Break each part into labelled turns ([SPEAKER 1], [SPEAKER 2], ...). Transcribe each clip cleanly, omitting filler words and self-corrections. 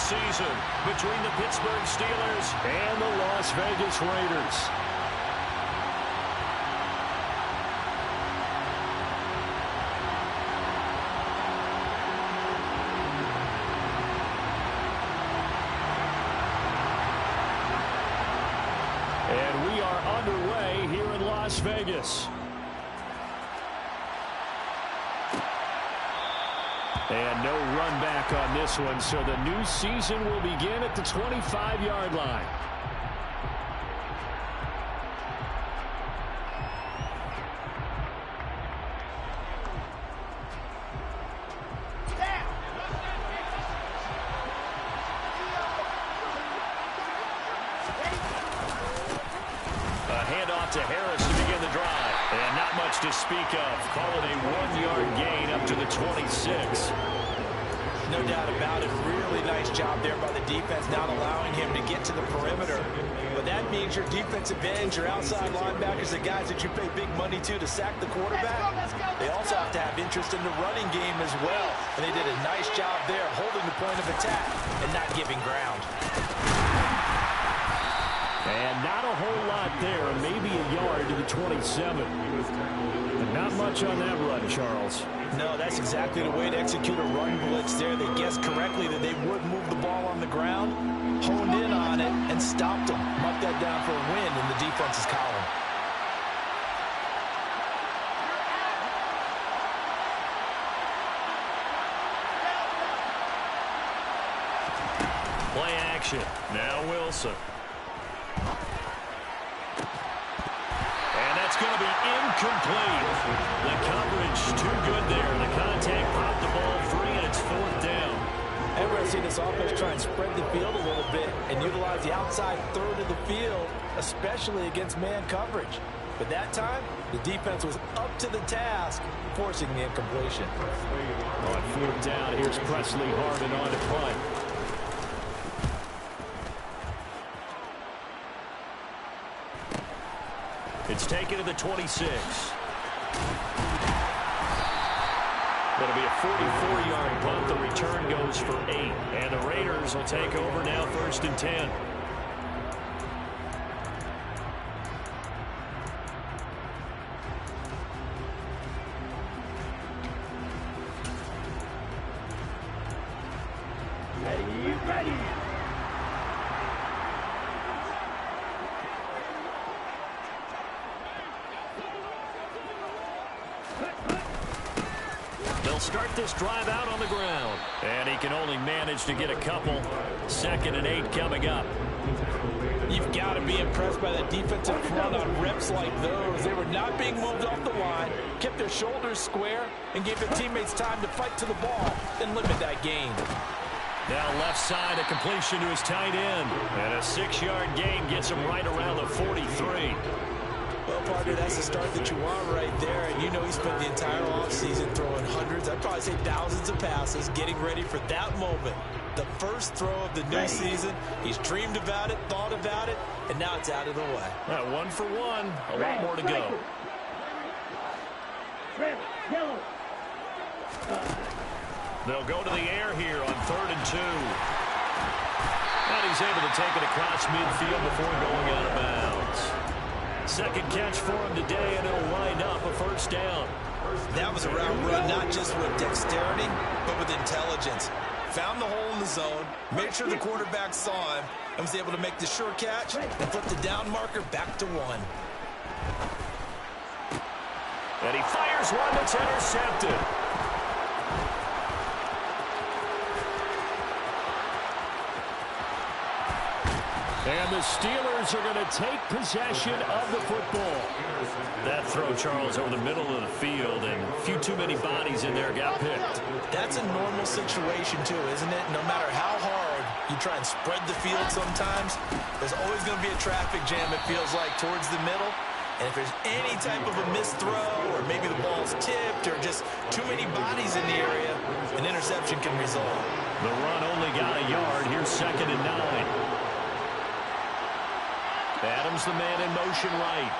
[SPEAKER 1] season between the Pittsburgh Steelers and the Las Vegas Raiders. And we are underway here in Las Vegas. And no run back on this one, so the new season will begin at the 25-yard line. A handoff to Harris to begin the drive. And not much to speak of. Call it a 1-yard gain up to the 26.
[SPEAKER 2] No doubt about it. Really nice job there by the defense, not allowing him to get to the perimeter. But that means your defensive ends, your outside linebackers, the guys that you pay big money to sack the quarterback, they also have to have interest in the running game as well. And they did a nice job there holding the point of attack and not giving ground.
[SPEAKER 1] And not a whole lot there, maybe a yard to the 27. But not much on that run, Charles.
[SPEAKER 2] No, that's exactly the way to execute a run blitz there. They guessed correctly that they would move the ball on the ground, honed in on it, and stopped them. Mark that down for a win in the defense's column.
[SPEAKER 1] Play action. Now Wilson. It's going to be incomplete. The coverage too good there. The contact popped the ball free, and it's 4th down.
[SPEAKER 2] Ever see this offense try and spread the field a little bit and utilize the outside third of the field, especially against man coverage. But that time, the defense was up to the task, forcing the incompletion.
[SPEAKER 1] On 4th down, here's Presley Harvin on to punt. It's taken to the 26. Going to be a 44-yard punt. The return goes for 8. And the Raiders will take over now, 1st and 10.
[SPEAKER 3] Ready.
[SPEAKER 1] Start this drive out on the ground. And he can only manage to get a couple. 2nd and 8 coming up.
[SPEAKER 2] You've got to be impressed by that defensive front on reps like those. They were not being moved off the line, kept their shoulders square, and gave their teammates time to fight to the ball and limit that gain.
[SPEAKER 1] Now left side, a completion to his tight end. And a 6-yard gain gets him right around the 43.
[SPEAKER 2] Well, partner, that's the start that you want right there. And you know he spent the entire offseason throwing hundreds, I'd probably say thousands of passes, getting ready for that moment. The first throw of the new season. He's dreamed about it, thought about it, and now it's out of the way.
[SPEAKER 1] 1 for 1. A lot more to go.
[SPEAKER 3] Yellow.
[SPEAKER 1] They'll go to the air here on 3rd and 2. And he's able to take it across midfield before going out of bounds. Second catch for him today, and it'll line up a 1st down.
[SPEAKER 2] That was a route run, not just with dexterity, but with intelligence. Found the hole in the zone, made sure the quarterback saw him, and was able to make the sure catch and flip the down marker back to 1.
[SPEAKER 1] And he fires one that's intercepted. And the Steelers are going to take possession of the football. That throw, Charles, over the middle of the field, and a few too many bodies in there got picked.
[SPEAKER 2] That's a normal situation, too, isn't it? No matter how hard you try and spread the field sometimes, there's always going to be a traffic jam, it feels like, towards the middle. And if there's any type of a missed throw, or maybe the ball's tipped, or just too many bodies in the area, an interception can result.
[SPEAKER 1] The run only got a yard. Here's 2nd and 9. Adams, the man in motion right.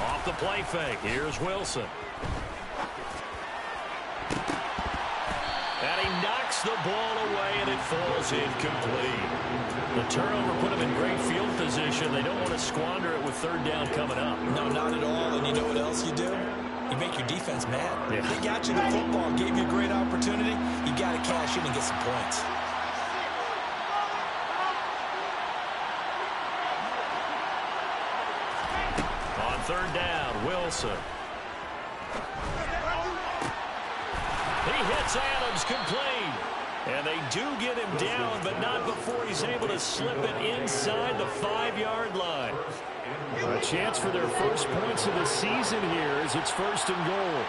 [SPEAKER 1] Off the play fake. Here's Wilson. And he knocks the ball away, and it falls incomplete. The turnover put him in great field position. They don't want to squander it with third down coming up.
[SPEAKER 2] No, not at all. And you know what else you do? You make your defense mad.
[SPEAKER 1] Yeah.
[SPEAKER 2] They got you the football, gave you a great opportunity. You got to cash in and get some points.
[SPEAKER 1] On third down, Wilson. He hits Adams complete. And they do get him down, but not before he's able to slip it inside the 5-yard line. A chance for their first points of the season here as it's 1st and goal.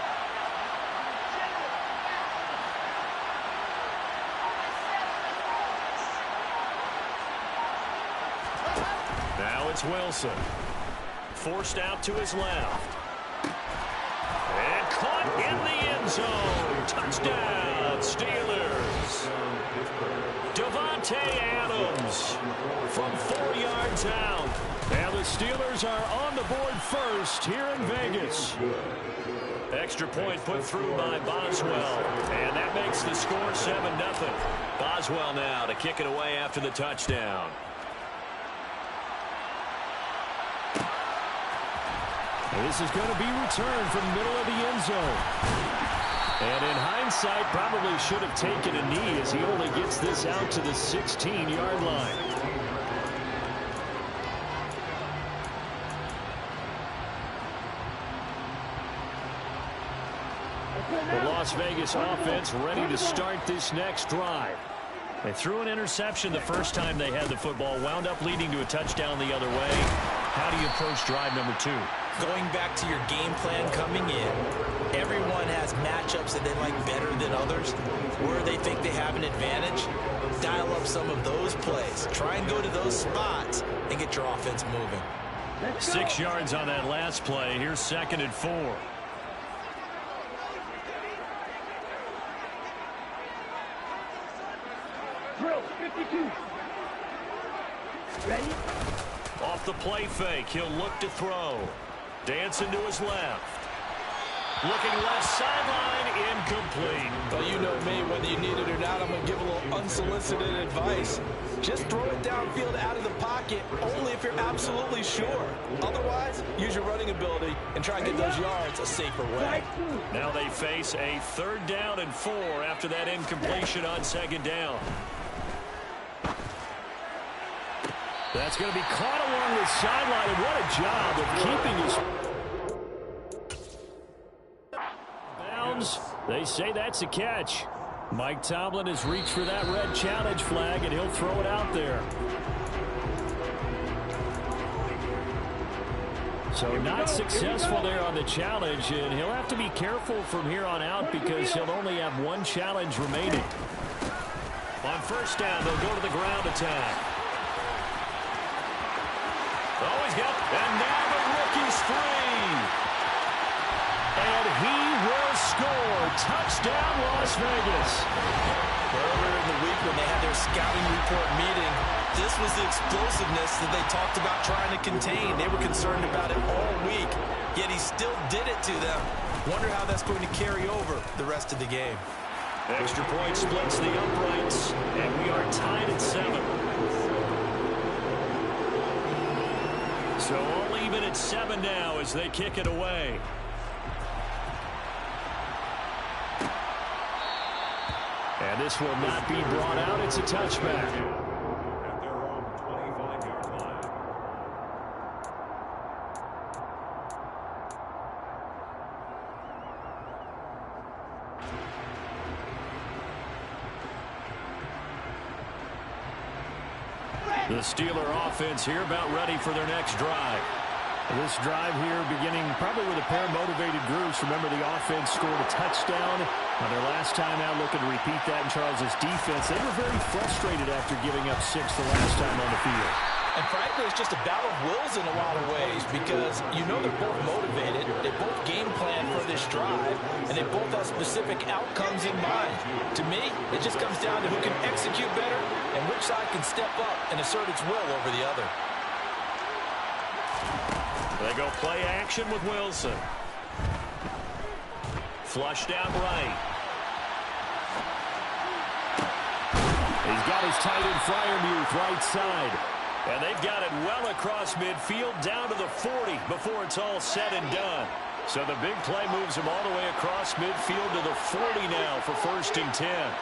[SPEAKER 1] Now it's Wilson. Forced out to his left. And caught in the end zone. Touchdown, Steelers. Davante Adams from 4 yards out. And the Steelers are on the board first here in Vegas. Extra point put through by Boswell. And that makes the score 7-0. Boswell now to kick it away after the touchdown. This is going to be returned from the middle of the end zone. And in hindsight, probably should have taken a knee as he only gets this out to the 16-yard line. The Las Vegas offense ready to start this next drive. They threw an interception the first time they had the football, wound up leading to a touchdown the other way. How do you approach drive number 2?
[SPEAKER 2] Going back to your game plan coming in, everyone has matchups that they like better than others. Where they think they have an advantage, dial up some of those plays. Try and go to those spots and get your offense moving.
[SPEAKER 1] 6 yards on that last play. Here's 2nd and 4.
[SPEAKER 3] Drill 52. Ready?
[SPEAKER 1] Off the play fake, he'll look to throw. Dancing to his left. Looking left sideline, incomplete.
[SPEAKER 2] Well, you know me, whether you need it or not, I'm going to give a little unsolicited advice. Just throw it downfield out of the pocket, only if you're absolutely sure. Otherwise, use your running ability and try and get those yards a safer way.
[SPEAKER 1] Now they face a 3rd down and 4 after that incompletion on 2nd down. That's going to be caught along the sideline, and what a job of keeping his bounds. They say that's a catch. Mike Tomlin has reached for that red challenge flag, and he'll throw it out there. So not successful there on the challenge, and he'll have to be careful from here on out because he'll only have 1 challenge remaining. On 1st down, they'll go to the ground attack. Oh, he's got, and now the rookie's free. And he will score. Touchdown, Las Vegas.
[SPEAKER 2] Earlier in the week when they had their scouting report meeting, this was the explosiveness that they talked about trying to contain. They were concerned about it all week, yet he still did it to them. Wonder how that's going to carry over the rest of the game.
[SPEAKER 1] Extra point splits the uprights, and we are tied at 7. So all even at 7 now as they kick it away. And this will not be brought out. It's a touchback. At their own 25-yard line. The Steeler offense here about ready for their next drive. This drive here beginning probably with a pair of motivated groups. Remember, the offense scored a touchdown on their last time out, looking to repeat that in Charles's defense. They were very frustrated after giving up 6 the last time on the field.
[SPEAKER 2] And frankly, it's just a battle of wills in a lot of ways because you know they're both motivated, they both game plan for this drive, and they both have specific outcomes in mind. To me, it just comes down to who can execute better and which side can step up and assert its will over the other.
[SPEAKER 1] They go play action with Wilson. Flushed out right.
[SPEAKER 4] He's got his tight end Freiermuth right side.
[SPEAKER 1] And they've got it well across midfield down to the 40 before it's all said and done. So the big play moves him all the way across midfield to the 40 now for 1st and 10.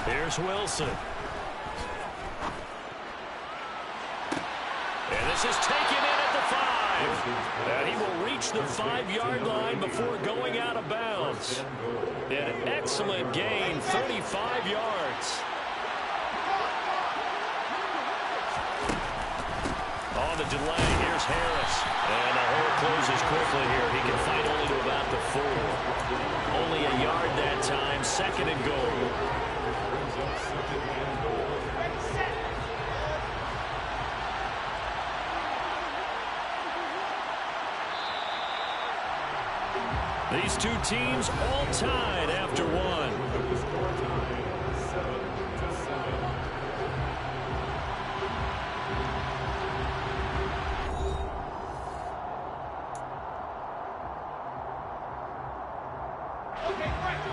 [SPEAKER 1] Here's Wilson. And this is taken in at the 5. And he will reach the 5-yard line before going out of bounds. An excellent gain, 35 yards. On the delay, here's Harris. And the hole closes quickly here. He can fight only to about the 4. Only a yard that time, 2nd and goal. These two teams all tied after one.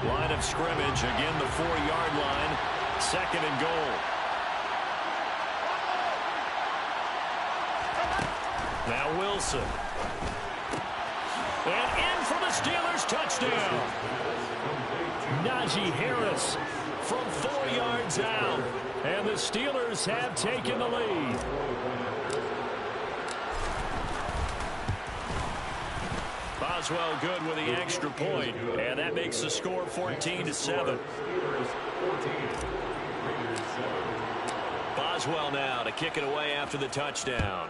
[SPEAKER 1] Line of scrimmage, again the 4-yard line, 2nd and goal. Now Wilson. And in for the Steelers, touchdown. Najee Harris from 4 yards out. And the Steelers have taken the lead. Boswell good with the extra point, and that makes the score 14-7. Boswell now to kick it away after the touchdown.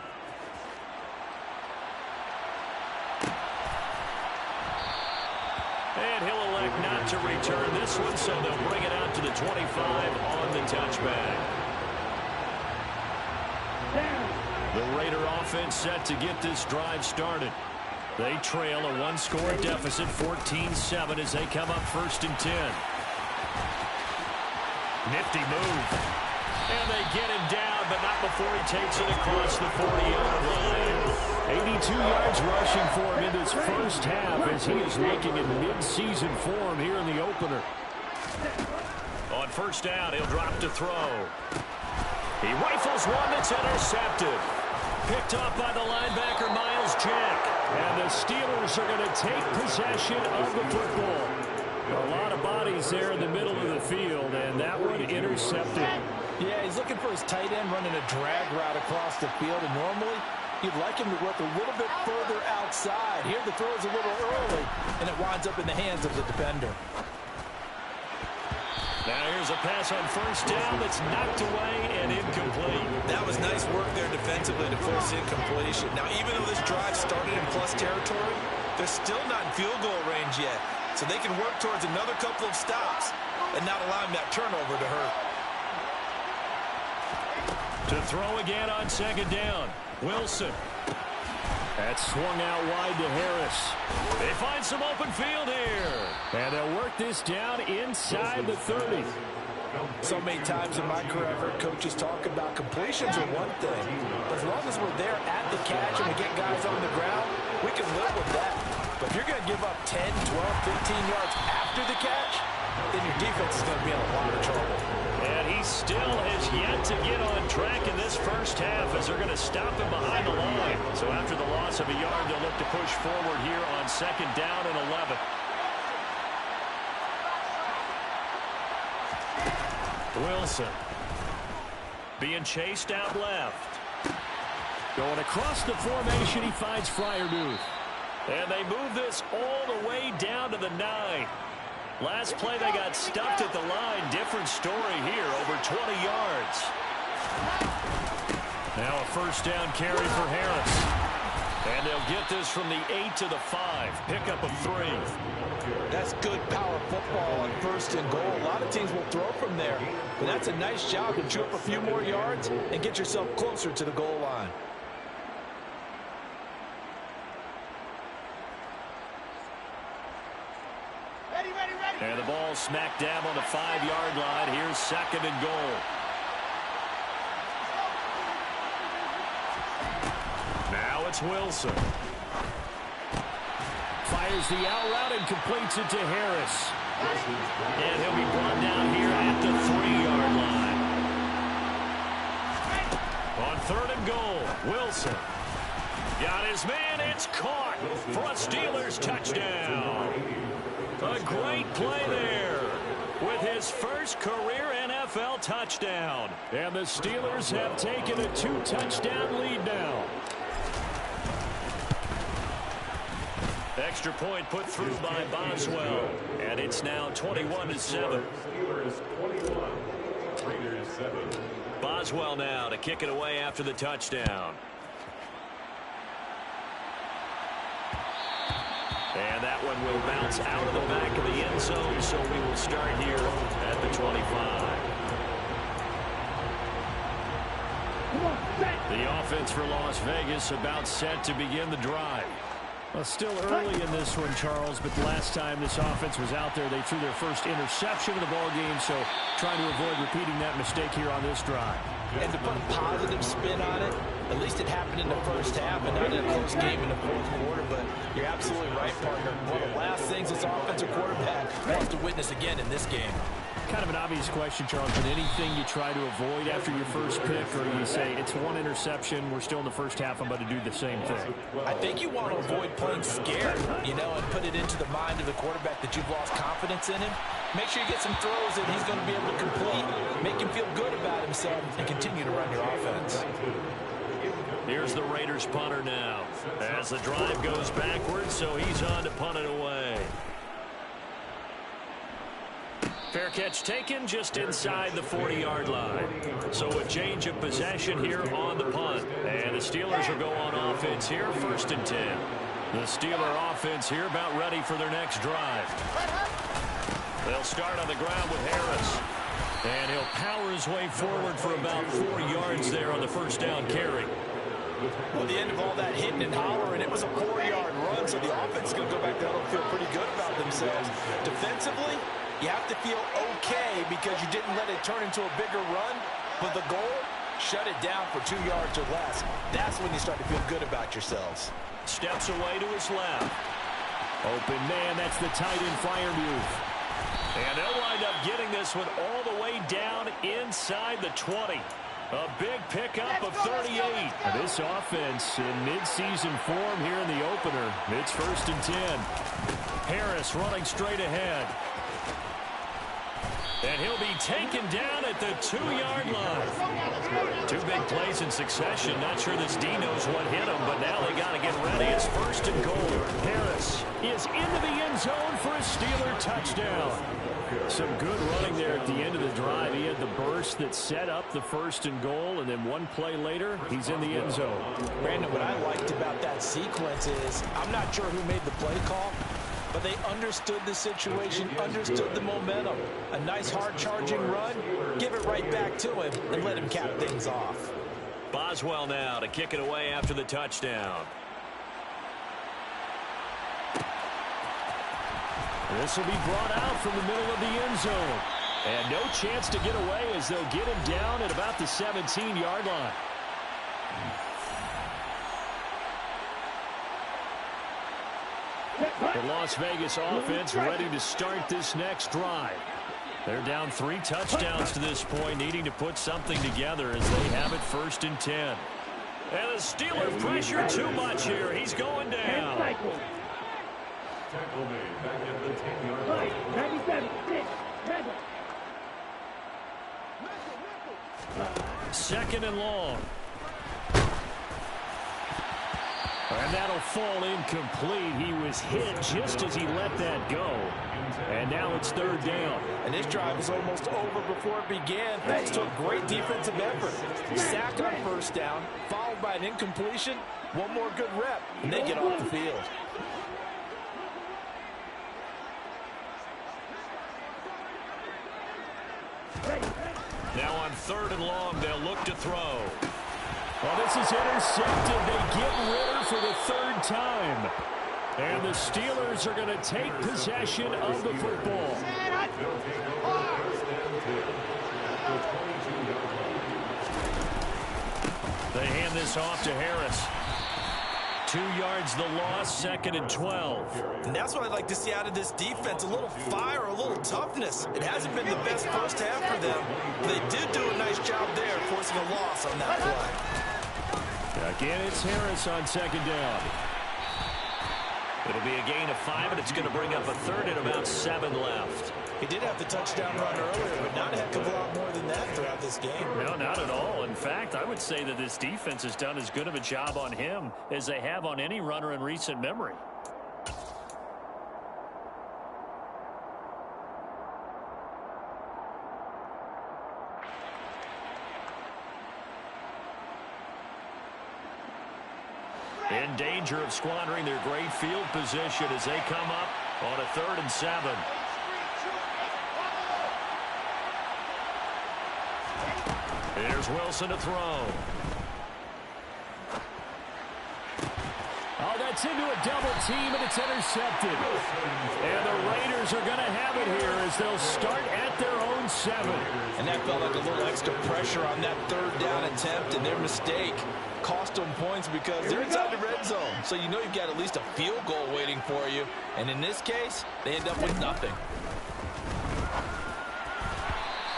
[SPEAKER 1] And he'll elect not to return this one, so they'll bring it out to the 25 on the touchback. The Raider offense set to get this drive started. They trail a 1-score deficit, 14-7, as they come up 1st and 10. Nifty move. And they get him down, but not before he takes it across the 40-yard line. 82 yards rushing for him in this first half as he is looking in mid-season form here in the opener. On 1st down, he'll drop to throw. He rifles one that's intercepted. Picked off by the linebacker, Miles Jack. And the Steelers are going to take possession of the football. A lot of bodies there in the middle of the field, and that one intercepted.
[SPEAKER 2] Yeah, he's looking for his tight end running a drag route across the field, and normally you'd like him to work a little bit further outside. Here the throw is a little early, and it winds up in the hands of the defender.
[SPEAKER 1] Now here's a pass on 1st down that's knocked away and incomplete.
[SPEAKER 2] That was nice work there defensively to force incompletion. Now, even though this drive started in plus territory, they're still not in field goal range yet. So they can work towards another couple of stops and not allowing that turnover to hurt.
[SPEAKER 1] To throw again on 2nd down. Wilson. That's swung out wide to Harris. They find some open field here.
[SPEAKER 4] And they'll work this down inside the 30.
[SPEAKER 2] So many times in my career, I've heard coaches talk about completions are one thing. But as long as we're there at the catch and we get guys on the ground, we can live with that. But if you're going to give up 10, 12, 15 yards after the catch, then your defense is going to be in a lot of trouble.
[SPEAKER 1] And he still has yet to get on track in this first half as they're going to stop him behind the line. So after the loss of a yard, they'll look to push forward here on 2nd down and 11. Wilson being chased out left.
[SPEAKER 4] Going across the formation, he finds Freiermuth.
[SPEAKER 1] And they move this all the way down to the 9. Last play, they got stuffed at the line. Different story here, over 20 yards. Now a 1st down carry for Harris. And they'll get this from the 8 to the 5. Pickup of 3.
[SPEAKER 2] That's good power football on 1st and goal. A lot of teams will throw from there. But that's a nice job to chew up a few more yards and get yourself closer to the goal line.
[SPEAKER 1] And the ball smack dab on the 5-yard line. Here's 2nd and goal. Now it's Wilson. Fires the out route and completes it to Harris. And he'll be brought down here at the 3-yard line. On 3rd and goal, Wilson. Got his man, it's caught for a Steelers touchdown. A great play there with his first career NFL touchdown. And the Steelers have taken a 2-touchdown lead now. Extra point put through by Boswell. And it's now 21-7. Boswell now to kick it away after the touchdown. And that one will bounce out of the back of the end zone, so we will start here at the 25. The offense for Las Vegas about set to begin the drive. Well, still early in this one, Charles, but the last time this offense was out there, they threw their first interception of the ball game, so trying to avoid repeating that mistake here on this drive.
[SPEAKER 2] And to put a positive spin on it, at least it happened in the first half and not in a close game in the 4th quarter, but you're absolutely right, partner. One of the last things this offensive quarterback wants to witness again in this game.
[SPEAKER 1] Kind of an obvious question, Charles, but anything you try to avoid after your first pick, or you say it's one interception, we're still in the first half, I'm about to do the same thing?
[SPEAKER 2] I think you want to avoid playing scared, you know, and put it into the mind of the quarterback that you've lost confidence in him. Make sure you get some throws that he's going to be able to complete, make him feel good about himself, and continue to run your offense.
[SPEAKER 1] Here's the Raiders punter now as the drive goes backwards, so he's on to punt it away. Fair catch taken just inside the 40-yard line. So a change of possession here on the punt. And the Steelers will go on offense here, 1st and 10. The Steeler offense here about ready for their next drive. They'll start on the ground with Harris. And he'll power his way forward for about 4 yards there on the first down carry.
[SPEAKER 2] Well, the end of all that hitting and hollering, it was a 4-yard run, so the offense is going to go back down and feel pretty good about themselves. Defensively, you have to feel okay because you didn't let it turn into a bigger run, but the goal, shut it down for 2 yards or less. That's when you start to feel good about yourselves.
[SPEAKER 1] Steps away to his left. Open man, that's the tight end Freiermuth. And they'll wind up getting this one all the way down inside the 20. A big pickup of 38. This offense in mid-season form here in the opener. It's 1st and 10. Harris running straight ahead. And he'll be taken down at the 2-yard line. 2 big plays in succession. Not sure this D knows what hit him, but now they got to get ready. It's 1st and goal. Harris is into the end zone for a Steeler touchdown. Some good running there at the end of the drive. He had the burst that set up the 1st and goal, and then 1 play later, he's in the end zone.
[SPEAKER 2] Brandon, what I liked about that sequence is I'm not sure who made the play call, but they understood the situation, understood the momentum. A nice hard-charging run, give it right back to him, and let him cap things off.
[SPEAKER 1] Boswell now to kick it away after the touchdown. This will be brought out from the middle of the end zone. And no chance to get away as they'll get him down at about the 17-yard line. The Las Vegas offense ready to start this next drive. They're down 3 touchdowns to this point, needing to put something together as they have it 1st and 10. And the Steelers pressure too much here. He's going down.
[SPEAKER 3] Tackle made back at the 10-yard line. 97, 6,
[SPEAKER 1] 2nd and long. And that'll fall incomplete. He was hit just as he let that go. And now it's 3rd down.
[SPEAKER 2] And this drive was almost over before it began, thanks to a great defensive effort. Sack on 1st down, followed by an incompletion. 1 more good rep, and they get off the field.
[SPEAKER 1] Now on 3rd and long, they'll look to throw. Well, this is intercepted. They get Ritter for the 3rd time.
[SPEAKER 4] And the Steelers are going to take possession of the football.
[SPEAKER 1] They hand this off to Harris. 2 yards the loss, 2nd and 12.
[SPEAKER 2] And that's what I'd like to see out of this defense, a little fire, a little toughness. It hasn't been the best first half for them. They did do a nice job there, forcing a loss on that play.
[SPEAKER 4] Again, it's Harris on 2nd down.
[SPEAKER 1] It'll be a gain of 5, and it's going to bring up a 3rd and about 7 left.
[SPEAKER 2] He did have the touchdown run earlier, but not a heck of a lot more than that throughout this game.
[SPEAKER 1] No, not at all. In fact, I would say that this defense has done as good of a job on him as they have on any runner in recent memory. In danger of squandering their great field position as they come up on a 3rd and 7. Here's Wilson to throw.
[SPEAKER 4] Oh, that's into a double team, and it's intercepted. And the Raiders are going to have it here as they'll start at their own 7.
[SPEAKER 2] And that felt like a little extra pressure on that 3rd down attempt, and their mistake cost them points because they're inside the red zone. So you know you've got at least a field goal waiting for you. And in this case, they end up with nothing.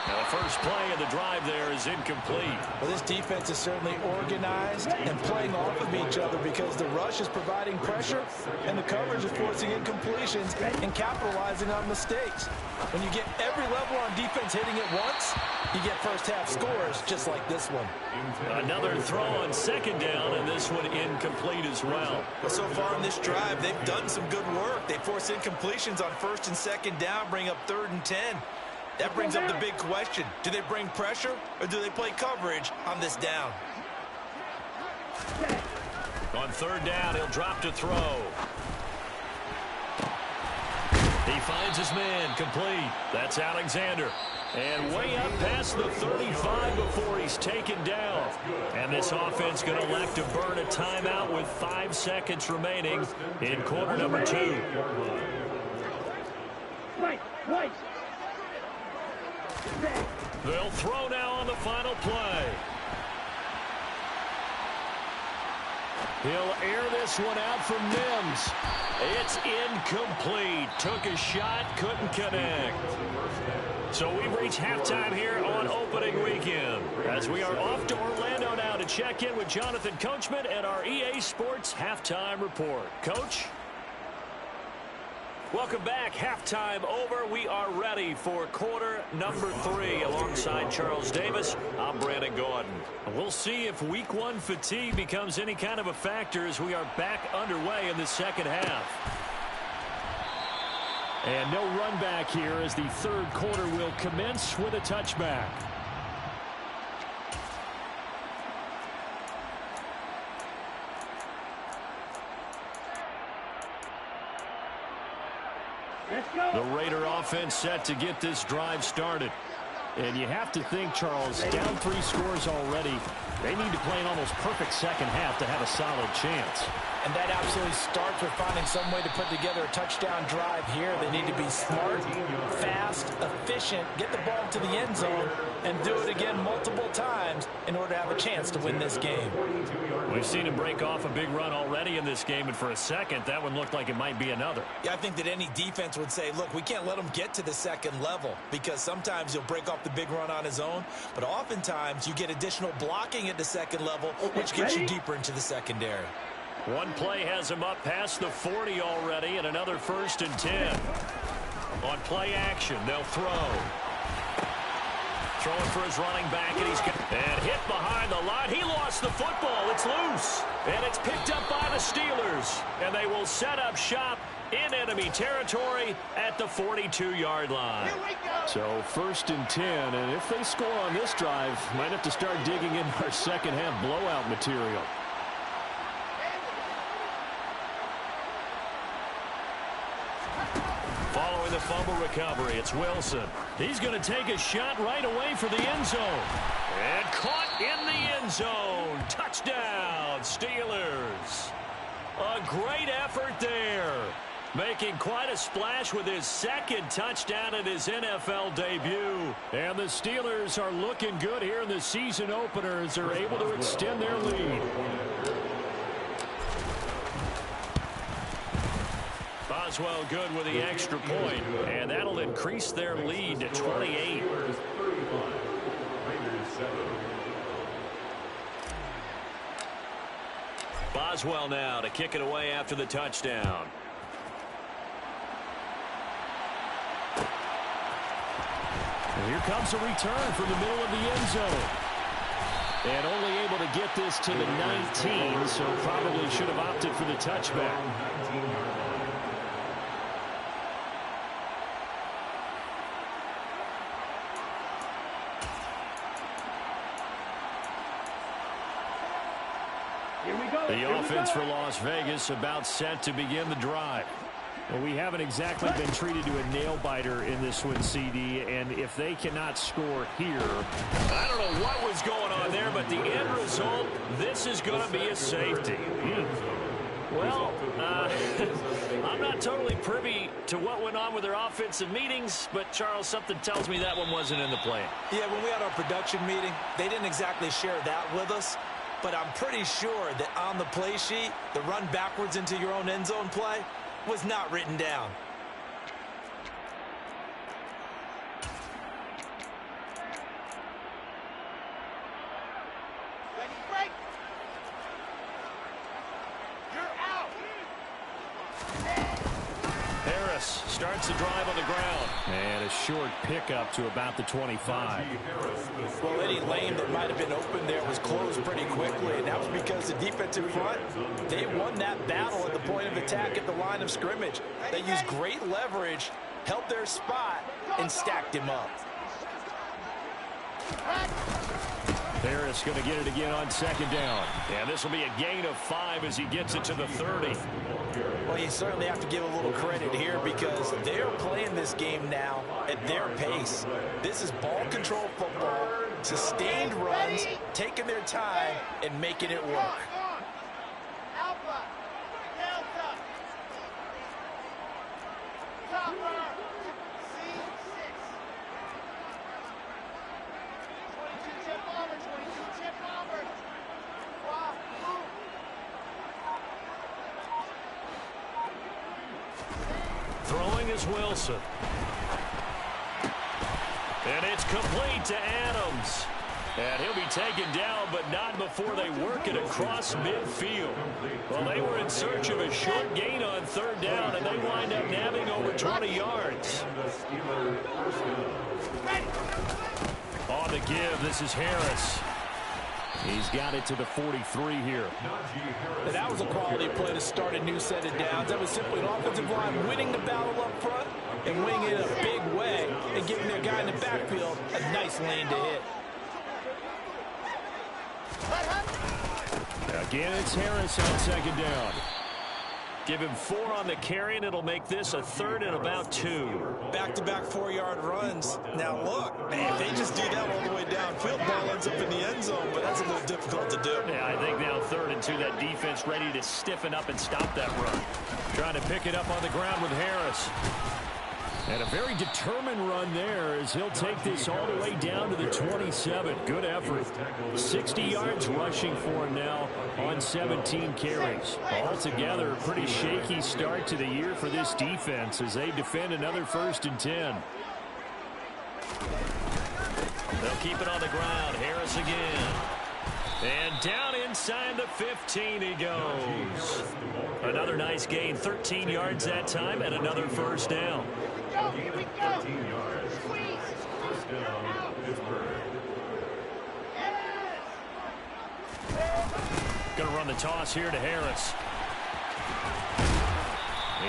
[SPEAKER 1] Now the first play of the drive there is incomplete.
[SPEAKER 2] Well, this defense is certainly organized and playing off of each other because the rush is providing pressure and the coverage is forcing incompletions and capitalizing on mistakes. When you get every level on defense hitting it once, you get first half scores just like this one.
[SPEAKER 1] Another throw on 2nd down, and this one incomplete as well.
[SPEAKER 2] But so far in this drive, they've done some good work. They force incompletions on 1st and 2nd down, bring up 3rd and 10. That brings up the big question. Do they bring pressure or do they play coverage on this down?
[SPEAKER 1] On 3rd down, he'll drop to throw. He finds his man, complete. That's Alexander. And way up past the 35 before he's taken down. And this offense going to elect to burn a timeout with 5 seconds remaining in quarter number 2.
[SPEAKER 3] Right.
[SPEAKER 1] They'll throw now on the final play. He'll air this one out from Mims. It's incomplete. Took a shot, couldn't connect. So we've reached halftime here on opening weekend, as we are off to Orlando now to check in with Jonathan Coachman and our EA Sports Halftime Report. Coach? Welcome back. Halftime over. We are ready for quarter number 3. Alongside Charles Davis, I'm Brandon Gordon. We'll see if week 1 fatigue becomes any kind of a factor as we are back underway in the second half.
[SPEAKER 4] And no run back here as the 3rd quarter will commence with a touchback.
[SPEAKER 1] The Raider offense set to get this drive started.
[SPEAKER 4] And you have to think, Charles, down 3 scores already. They need to play an almost perfect second half to have a solid chance.
[SPEAKER 2] And that absolutely starts with finding some way to put together a touchdown drive here. They need to be smart, fast, efficient, get the ball to the end zone, and do it again multiple times in order to have a chance to win this game.
[SPEAKER 1] We've seen him break off a big run already in this game, and for a second, that one looked like it might be another.
[SPEAKER 2] Yeah, I think that any defense would say, look, we can't let him get to the second level because sometimes he'll break off the big run on his own, but oftentimes you get additional blocking at the second level, which gets you deeper into the secondary.
[SPEAKER 1] One play has him up past the 40 already, and another 1st and 10. On play action, they'll throw. Throwing for his running back, and hit behind the line. He lost the football. It's loose, and it's picked up by the Steelers. And they will set up shop in enemy territory at the 42-yard line.
[SPEAKER 4] So 1st and 10, and if they score on this drive, might have to start digging in our second half blowout material.
[SPEAKER 1] Following the fumble recovery, it's Wilson. He's going to take a shot right away for the end zone. And caught in the end zone. Touchdown, Steelers. A great effort there. Making quite a splash with his second touchdown in his NFL debut.
[SPEAKER 4] And the Steelers are looking good here in the season opener as they're able to extend their lead.
[SPEAKER 1] Boswell good with the extra point, and that'll increase their lead to 28. Boswell now to kick it away after the touchdown.
[SPEAKER 4] And here comes a return from the middle of the end zone. And only able to get this to the 19, so probably should have opted for the touchback. The offense for Las Vegas about set to begin the drive. Well, we haven't exactly been treated to a nail-biter in this one, CD, and if they cannot score here...
[SPEAKER 1] I don't know what was going on there, but the end result, this is going to be a safety. Well, I'm not totally privy to what went on with their offensive meetings, but, Charles, something tells me that one wasn't in the plan.
[SPEAKER 2] Yeah, when we had our production meeting, they didn't exactly share that with us, but I'm pretty sure that on the play sheet, the run backwards into your own end zone play was not written down.
[SPEAKER 5] Ready, break. You're out.
[SPEAKER 1] Harris starts the drive on the ground.
[SPEAKER 4] And a short pickup to about the 25.
[SPEAKER 2] Well, any lane that might have been open there was closed pretty quickly, and that was because the defensive front, they won that battle at the point of attack at the line of scrimmage. They used great leverage, held their spot, and stacked him up.
[SPEAKER 4] Harris going to get it again on second down.
[SPEAKER 1] And this will be a gain of 5 as he gets it to the 30.
[SPEAKER 2] Well, you certainly have to give a little credit here because they're playing this game now at their pace. This is ball control football, sustained runs, taking their time, and making it work.
[SPEAKER 5] Alpha. Delta. Topper. C6. 22 tip over. 22 tip over. Wahoo.
[SPEAKER 1] Throwing is Wilson. And it's complete to Adams. And he'll be taken down, but not before they work it across midfield. Well, they were in search of a short gain on third down, and they wind up nabbing over 20 yards.
[SPEAKER 4] On the give, this is Harris. He's got it to the 43 here.
[SPEAKER 2] And that was a quality play to start a new set of downs. That was simply an offensive line winning the battle up front and winning it in a big way and giving their guy in the backfield a nice lane to hit.
[SPEAKER 4] Again, it's Harris on second down.
[SPEAKER 1] Give him 4 on the carry, and it'll make this a 3rd and about 2.
[SPEAKER 2] Back-to-back 4-yard runs. Now, look, man, if they just do that all the way downfield, ball ends up in the end zone, but that's a little difficult to do.
[SPEAKER 1] Yeah, I think now 3rd and 2, that defense ready to stiffen up and stop that run.
[SPEAKER 4] Trying to pick it up on the ground with Harris. And a very determined run there as he'll take this all the way down to the 27. Good effort. 60 yards rushing for him now on 17 carries. Altogether, a pretty shaky start to the year for this defense as they defend another 1st and 10.
[SPEAKER 1] They'll keep it on the ground. Harris again. And down inside the 15 he goes. Another nice gain. 13 yards that time and another 1st down.
[SPEAKER 5] Here we go. Quis.
[SPEAKER 3] First down, Pittsburgh.
[SPEAKER 1] Going to run the toss here to Harris.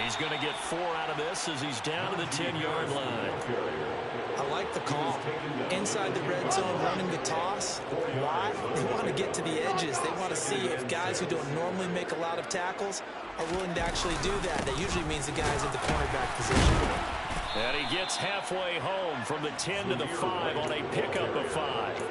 [SPEAKER 1] He's going to get 4 out of this as he's down to the 10-yard line.
[SPEAKER 2] I like the call. Inside the red zone, running the toss. Why? They want to get to the edges. They want to see if guys who don't normally make a lot of tackles are willing to actually do that. That usually means the guys at the cornerback position.
[SPEAKER 1] And he gets halfway home from the 10 to the 5 on a pickup of 5.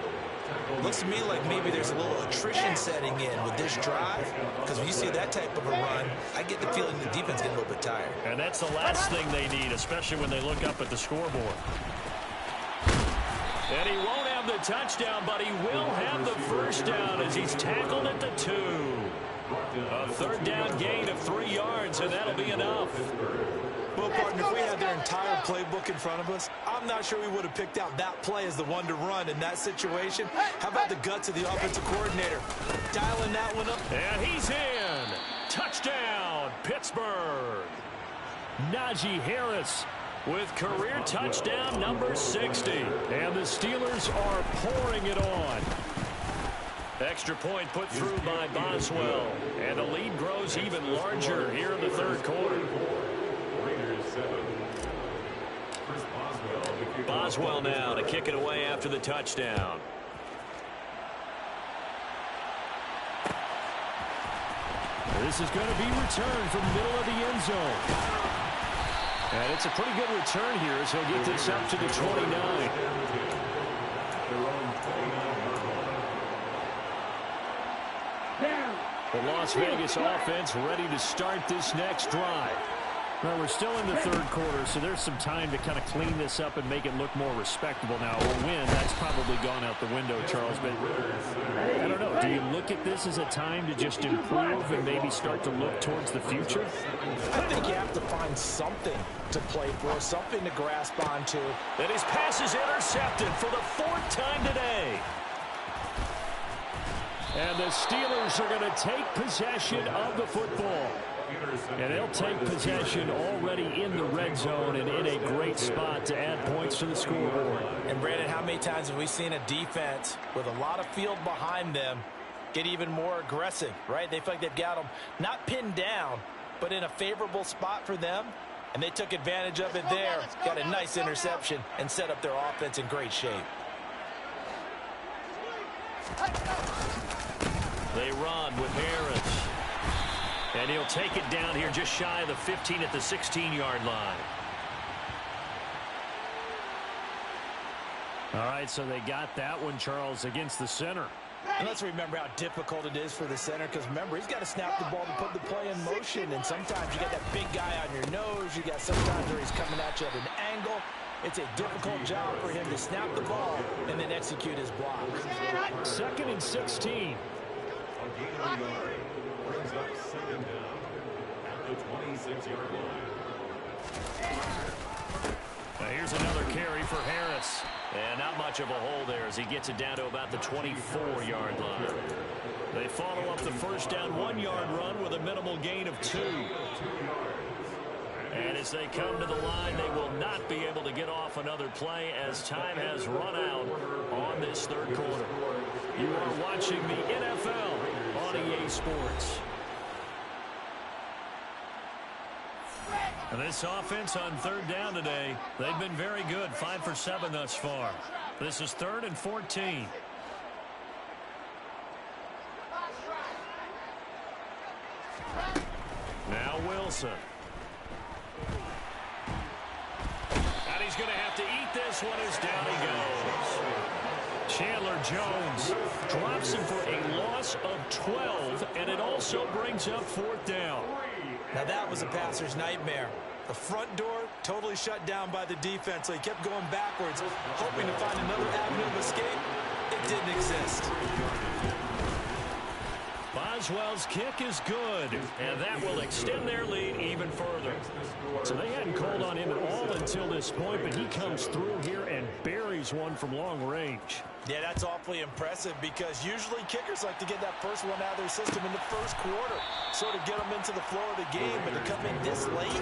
[SPEAKER 2] Looks to me like maybe there's a little attrition setting in with this drive, because when you see that type of a run, I get the feeling the defense getting a little bit tired.
[SPEAKER 4] And that's the last thing they need, especially when they look up at the scoreboard. And he won't have the touchdown, but he will have the first down as he's tackled at the 2. A third down gain of 3 yards, and that'll be enough.
[SPEAKER 2] Well, partner, if we had their entire playbook in front of us, I'm not sure we would have picked out that play as the one to run in that situation. How about the guts of the offensive coordinator? Dialing that one up.
[SPEAKER 4] And he's in. Touchdown, Pittsburgh. Najee Harris with career touchdown number 60. And the Steelers are pouring it on. Extra point put through by Boswell. And the lead grows even larger here in the third quarter. Boswell now to kick it away after the touchdown. This is going to be returned from the middle of the end zone. And it's a pretty good return here as he'll get this up to the 29. The Las Vegas offense ready to start this next drive. Well, we're still in the third quarter, so there's some time to kind of clean this up and make it look more respectable. Now, a win, that's probably gone out the window, Charles. But I don't know. Do you look at this as a time to just improve and maybe start to look towards the future?
[SPEAKER 2] I think you have to find something to play for, something to grasp onto.
[SPEAKER 4] And his pass is intercepted for the 4th time today. And the Steelers are going to take possession of the football. And they'll take possession already in the red zone and in a great spot to add points to the scoreboard.
[SPEAKER 2] And, Brandon, how many times have we seen a defense with a lot of field behind them get even more aggressive, right? They feel like they've got them not pinned down, but in a favorable spot for them. And they took advantage of it there, got a nice interception, and set up their offense in great shape.
[SPEAKER 4] They run with Harris. And he'll take it down here just shy of the 15 at the 16-yard line. All right, so they got that one, Charles, against the center.
[SPEAKER 2] And let's remember how difficult it is for the center, because remember, he's got to snap the ball to put the play in motion. And sometimes you got that big guy on your nose. You got sometimes where he's coming at you at an angle. It's a difficult job for him to snap the ball and then execute his block.
[SPEAKER 4] 2nd and 16.
[SPEAKER 3] Brings up 2nd down at the 26-yard line.
[SPEAKER 4] Now here's another carry for Harris. And not much of a hole there as he gets it down to about the 24-yard line. They follow up the first down 1-yard run with a minimal gain of 2. And as they come to the line, they will not be able to get off another play as time has run out on this third quarter. You are watching the NFL on EA Sports. And this offense on third down today, they've been very good, 5 for 7 thus far. This is 3rd and 14. Now Wilson. And he's going to have to eat this one as down he goes. Chandler Jones drops him for a loss of 12, and it also brings up 4th down.
[SPEAKER 2] Now that was a passer's nightmare. The front door totally shut down by the defense, so he kept going backwards, hoping to find another avenue of escape. It didn't exist.
[SPEAKER 4] Boswell's kick is good, and that will extend their lead even further. So they hadn't called on him at all until this point, but he comes through here and buries one from long range.
[SPEAKER 2] Yeah, that's awfully impressive because usually kickers like to get that first one out of their system in the first quarter, sort of get them into the flow of the game, but to come in this late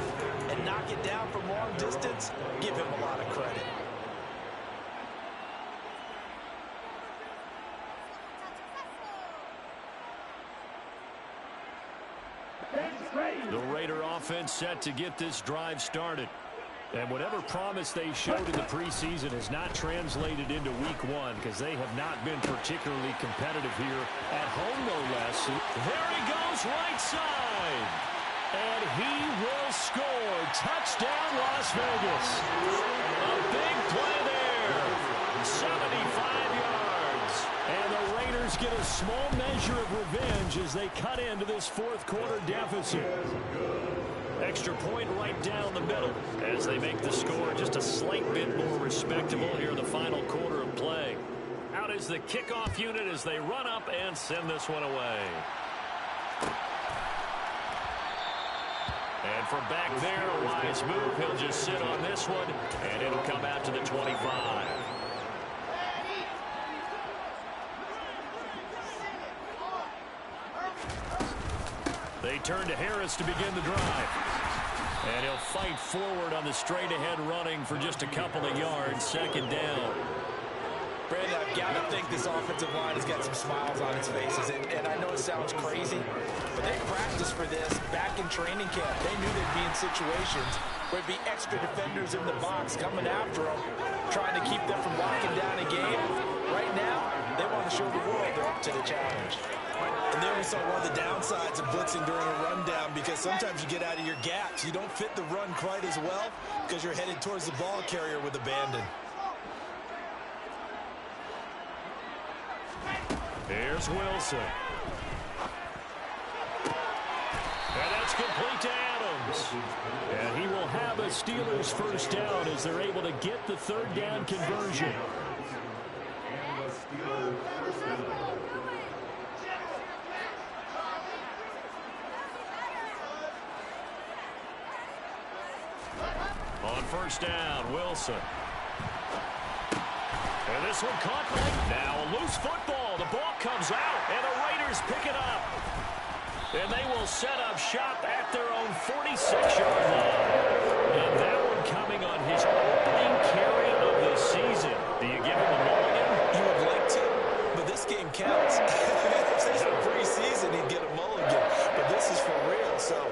[SPEAKER 2] and knock it down from long distance, give him a lot of credit.
[SPEAKER 4] The Raider offense set to get this drive started. And whatever promise they showed in the preseason has not translated into week 1 because they have not been particularly competitive here at home, no less. There he goes, right side. And he will score. Touchdown, Las Vegas. A big play there. 75 yards. And the get a small measure of revenge as they cut into this fourth quarter deficit. Extra point right down the middle as they make the score just a slight bit more respectable here in the final quarter of play. Out is the kickoff unit as they run up and send this one away. And from back there, a wise move. He'll just sit on this one, and it'll come out to the 25. They turn to Harris to begin the drive. And he'll fight forward on the straight-ahead running for just a couple of yards. Second down.
[SPEAKER 2] Brandon, I've got to think this offensive line has got some smiles on its faces. And I know it sounds crazy, but they practiced for this back in training camp. They knew they'd be in situations where there'd be extra defenders in the box coming after them, trying to keep them from locking down a game. Right now, they want to show the world they're up to the challenge.
[SPEAKER 6] And there we saw one of the downsides of blitzing during a rundown, because sometimes you get out of your gaps. You don't fit the run quite as well because you're headed towards the ball carrier with abandon.
[SPEAKER 4] Here's Wilson. And that's complete to Adams. And he will have a Steelers first down as they're able to get the third down conversion. On first down, Wilson. And this one caught late. Now a loose football. The ball comes out, and the Raiders pick it up. And they will set up shop at their own 46-yard line. And that one coming on his opening carry of the season. Do you give him a mulligan?
[SPEAKER 6] You would like to, but this game counts. If this was preseason, he'd get a mulligan. But this is for real, so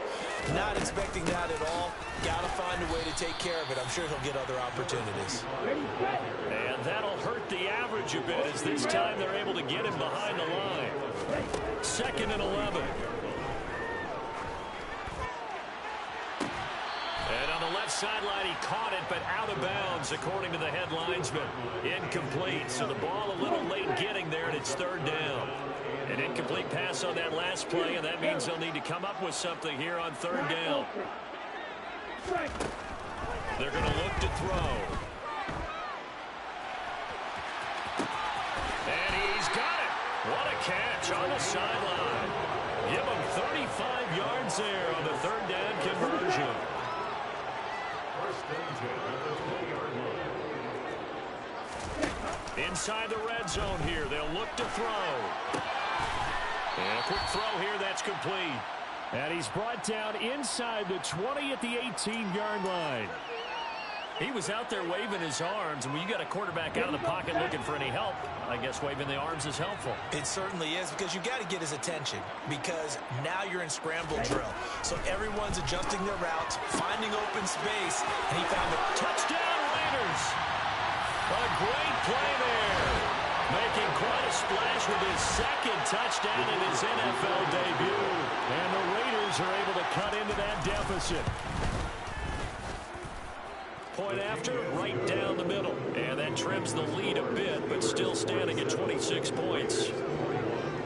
[SPEAKER 6] not expecting that at all. Got to find a way to take care of it. I'm sure he'll get other opportunities.
[SPEAKER 4] And that'll hurt the average a bit as this time they're able to get him behind the line. 2nd and 11. And on the left sideline, he caught it, but out of bounds, according to the head linesman. Incomplete, so the ball a little late getting there, and it's third down. An incomplete pass on that last play, and that means they'll need to come up with something here on third down. They're going to look to throw. And he's got it. What a catch on the sideline. Give him 35 yards there on the third down conversion. Inside the red zone here. They'll look to throw. And a quick throw here. That's complete. And he's brought down inside the 20 at the 18-yard line. He was out there waving his arms, and when you got a quarterback out of the pocket looking for any help, I guess waving the arms is helpful.
[SPEAKER 6] It certainly is, because you got to get his attention, because now you're in scramble drill. So everyone's adjusting their routes, finding open space, and he found it.
[SPEAKER 4] Touchdown, Raiders! A great play there. Making quite a splash with his second touchdown in his NFL debut. And the Raiders are able to cut into that deficit. Point after, right down the middle. And that trims the lead a bit, but still standing at 26 points.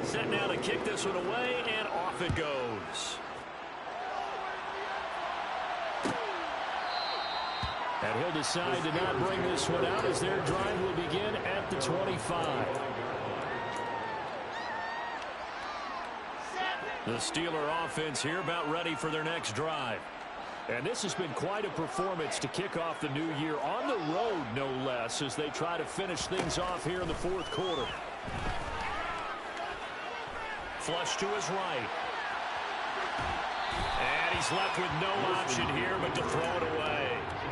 [SPEAKER 4] Set now to kick this one away, and off it goes. And he'll decide to not bring this one out as their drive will begin at the 25. The Steeler offense here about ready for their next drive. And this has been quite a performance to kick off the new year on the road, no less, as they try to finish things off here in the fourth quarter. Flush to his right. And he's left with no option here but to throw it away.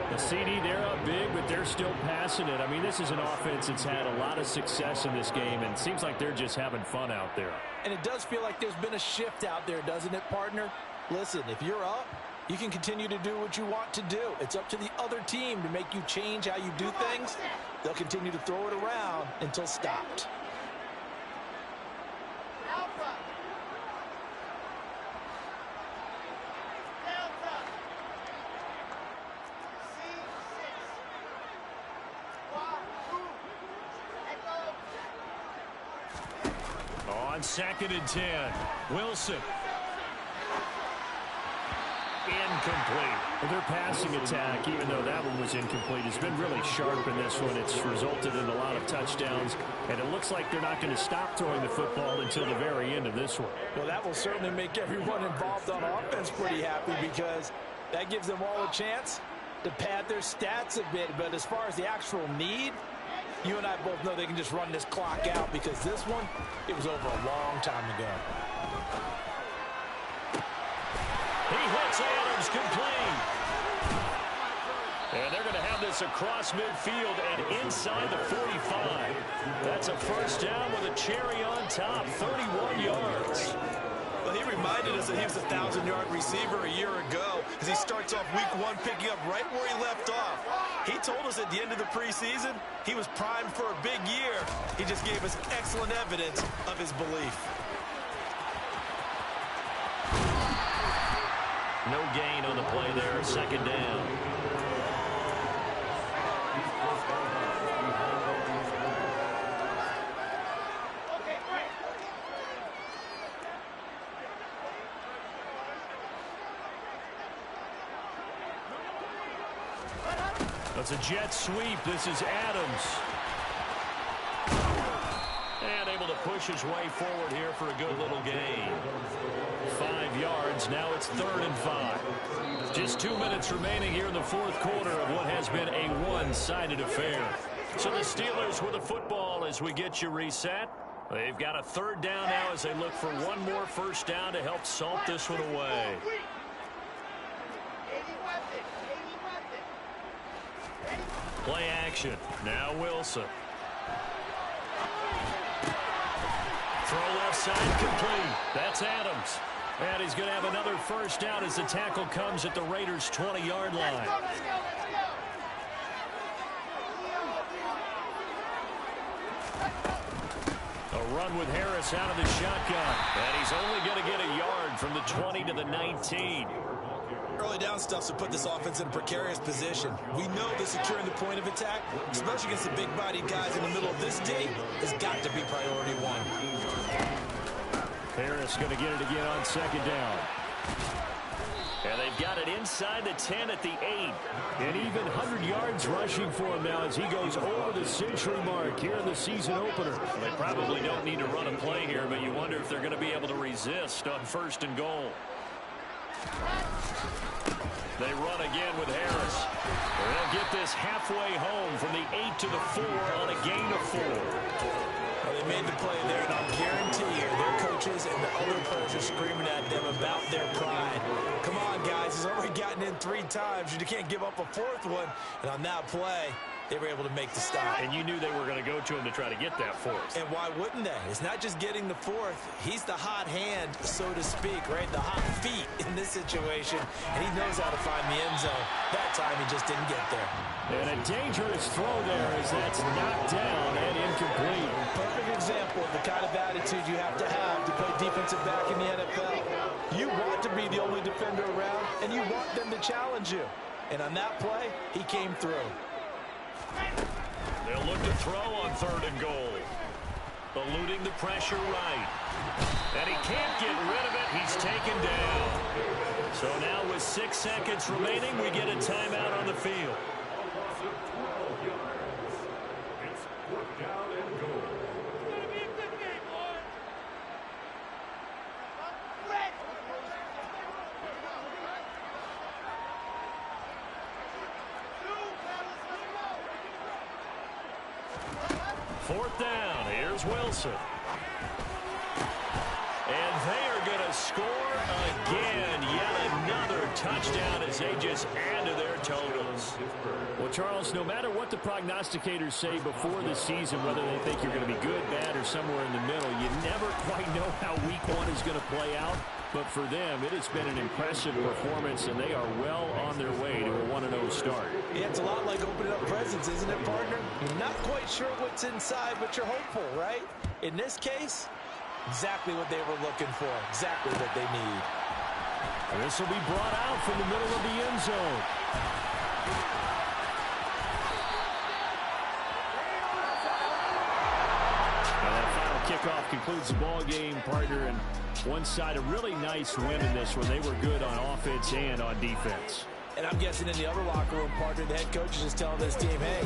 [SPEAKER 4] The CD, they're up big, but they're still passing it. I mean, this is an offense that's had a lot of success in this game, and it seems like they're just having fun out there.
[SPEAKER 6] And it does feel like there's been a shift out there, doesn't it, partner? Listen, if you're up, you can continue to do what you want to do. It's up to the other team to make you change how you do things. They'll continue to throw it around until stopped.
[SPEAKER 4] On 2nd and 10, Wilson. Incomplete. Well, their passing attack, even though that one was incomplete, has been really sharp in this one. It's resulted in a lot of touchdowns, and it looks like they're not going to stop throwing the football until the very end of this one.
[SPEAKER 6] Well, that will certainly make everyone involved on offense pretty happy because that gives them all a chance to pad their stats a bit. But as far as the actual need, you and I both know they can just run this clock out because this one, it was over a long time ago.
[SPEAKER 4] He hits Adams complete. And they're going to have this across midfield and inside the 45. That's a first down with a cherry on top, 31 yards.
[SPEAKER 2] Well, he reminded us that he was a 1,000-yard receiver a year ago as he starts off week 1 picking up right where he left off. He told us at the end of the preseason he was primed for a big year. He just gave us excellent evidence of his belief.
[SPEAKER 1] No gain on the play there, 2nd down.
[SPEAKER 4] That's a jet sweep. This is Adams. And able to push his way forward here for a good little gain. 5 yards. Now it's 3rd and 5. Just 2 minutes remaining here in the 4th quarter of what has been a one-sided affair. So the Steelers with the football as we get you reset. They've got a 3rd down now as they look for one more first down to help salt this one away. Play action. Now Wilson. Throw left side complete. That's Adams. And he's going to have another first down as the tackle comes at the Raiders' 20-yard line. A run with Harris out of the shotgun. And he's only going to get a yard from the 20 to the 19.
[SPEAKER 2] Early down stuff to put this offense in a precarious position. We know that securing the point of attack, especially against the big-bodied guys in the middle of this D, has got to be priority 1.
[SPEAKER 4] Harris going to get it again on 2nd down. And they've got it inside the 10 at the 8. And even 100 yards rushing for him now as he goes over the century mark here in the season opener. They probably don't need to run a play here, but you wonder if they're going to be able to resist on 1st and goal. They run again with Harris. They'll get this halfway home from the 8 to the 4 on a gain of 4.
[SPEAKER 2] Well, they made the play there, and I'll guarantee you their coaches and the other players are screaming at them about their pride. Come on, guys. He's already gotten in 3 times. You can't give up a 4th one. And on that play, they were able to make the stop.
[SPEAKER 4] And you knew they were going to go to him to try to get that 4th.
[SPEAKER 2] And why wouldn't they? It's not just getting the 4th. He's the hot hand, so to speak, right? The hot feet in this situation. And he knows how to find the end zone. That time, he just didn't get there.
[SPEAKER 4] And a dangerous throw there as that's knocked down and incomplete.
[SPEAKER 6] Perfect example of the kind of attitude you have to play defensive back in the NFL. You want to be the only defender around, and you want them to challenge you. And on that play, he came through.
[SPEAKER 4] They'll look to throw on 3rd and goal. Eluding the pressure right. And he can't get rid of it. He's taken down. So now with 6 seconds remaining, we get a timeout on the field.
[SPEAKER 3] It's 4th down and goal.
[SPEAKER 4] Fourth down. Here's Wilson. And they are going to score again. Yet another touchdown as they just add to their totals. Well, Charles, no matter what the prognosticators say before the season, whether they think you're going to be good, bad, or somewhere in the middle, you never quite know how week 1 is going to play out. But for them, it has been an impressive performance, and they are well on their way to a 1-0 start.
[SPEAKER 6] Yeah, it's a lot like opening up presents, isn't it, partner? You're not quite sure what's inside, but you're hopeful, right? In this case, exactly what they were looking for, exactly what they need.
[SPEAKER 4] This will be brought out from the middle of the end zone. And that final kickoff concludes the ball game, partner, and one side a really nice win in this one. They were good on offense and on defense.
[SPEAKER 6] And I'm guessing in the other locker room, partner, the head coach is just telling this team, hey,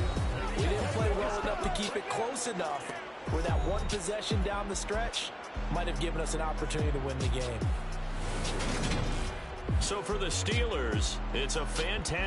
[SPEAKER 6] we didn't play well enough to keep it close enough where that one possession down the stretch might have given us an opportunity to win the game.
[SPEAKER 1] So for the Steelers, it's a fantastic